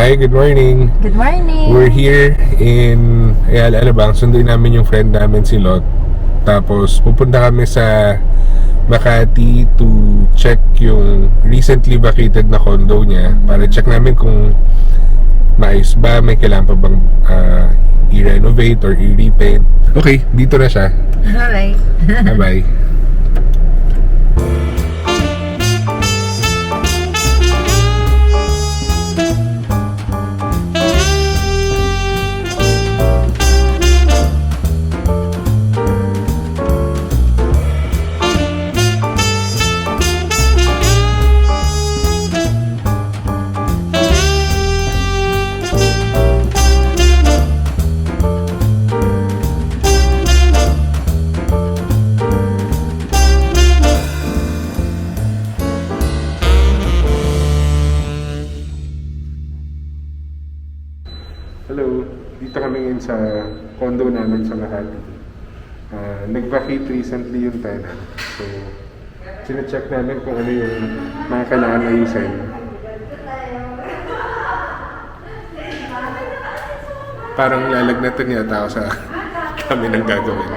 Hi, good morning. Good morning. We're here in Alabang. Sunduin namin yung friend namin si Lot. Tapos pupunta kami sa Makati to check yung recently vacated na condo niya para check namin kung maayos ba, may kailangan pa bang i-renovate or i-repaint. Okay, dito na siya. Alright. Bye-bye. Hello, dito kami ngayon sa condo namin sa Makati. Nag-vacate recently yung tenant. So, sine-check namin kung ano yung mga kailangan ayusin. Parang lalagnatan yata ako sa kami ng gagawin.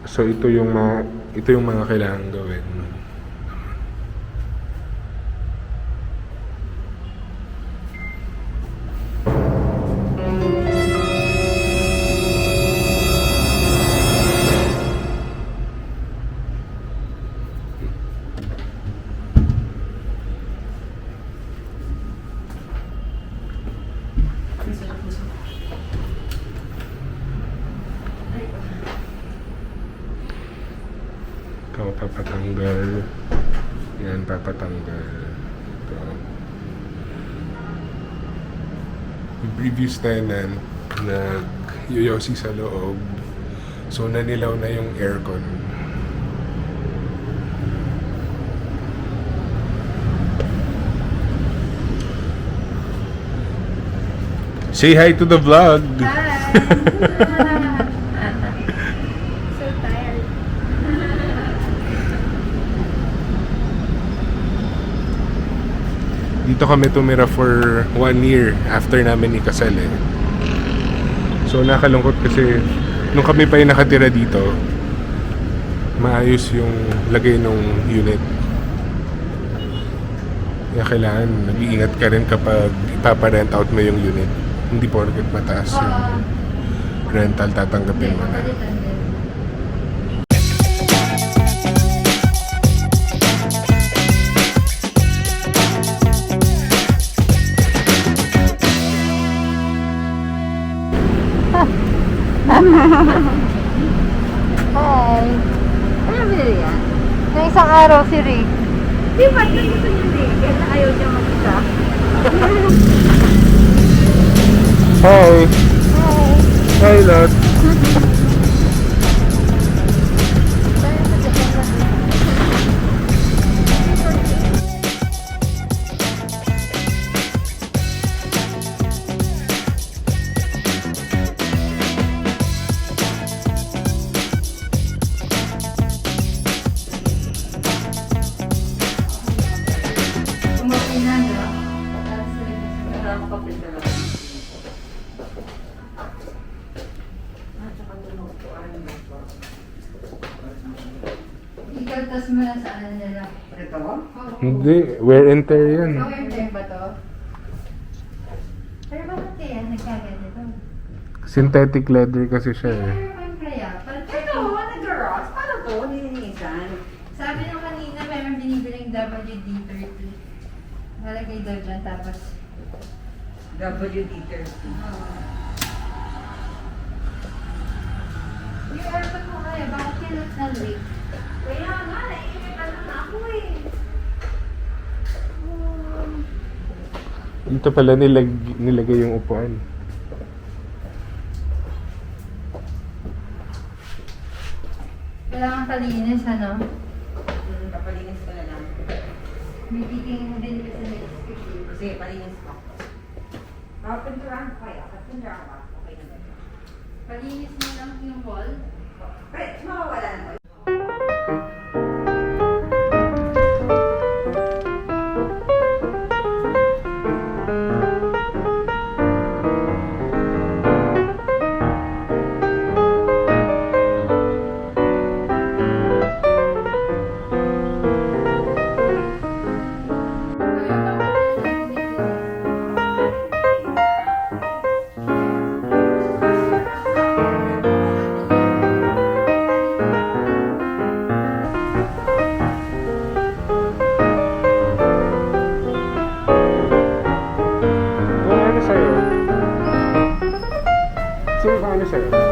So, ito yung mga kailangan gawin. Ito, papatanggal. Yan, papatanggal. Ito. Yung previous tenant, nag-yoyosi sa loob. So, nanilaw na yung aircon. Say hi to the vlog! Hi! So tired. Dito kami tumira for 1 year after namin ikasal eh. So nakalungkot kasi nung kami pa yung nakatira dito, maayos yung lagay ng unit. Kaya kailangan nag-iingat ka rin kapag ipaparent out mo yung unit. Hindi porket mataas yung rental, tatanggapin mo na. Hi! Ano binili yan? Nung isang araw si Rick. Di ba? Ito gusto niya Rick. Kaya na ayaw niya mag-isa. Hi! Hi! Hi, Lot! Ikaltas mo na sa ano nila. Ito? Hindi, wear and tear yan. Wear and tear ba to? Pero bakit kaya nagkaganito? Synthetic leather kasi siya eh. Meron kaya? Ito, nag-ross. Paano to? Nilinisan. Sabi nung kanina, meron binibiling WD-30. Nalagay daw dyan, tapos WD-30. yung aircon mo kaya, bakit kaya nag-leak? Kaya nga, naiinitan na ako eh. Dito pala nilagay yung upuan. Kailangan palinis, ano? Kapalinis ko na lang. May titingin din kasi may sticky. Sige, palinis ko. Pinturan ko kaya. Pinturan ko. Okay na ba? Palinis mo lang yung wall. Pre, mawawala na ko. kami sa'yo.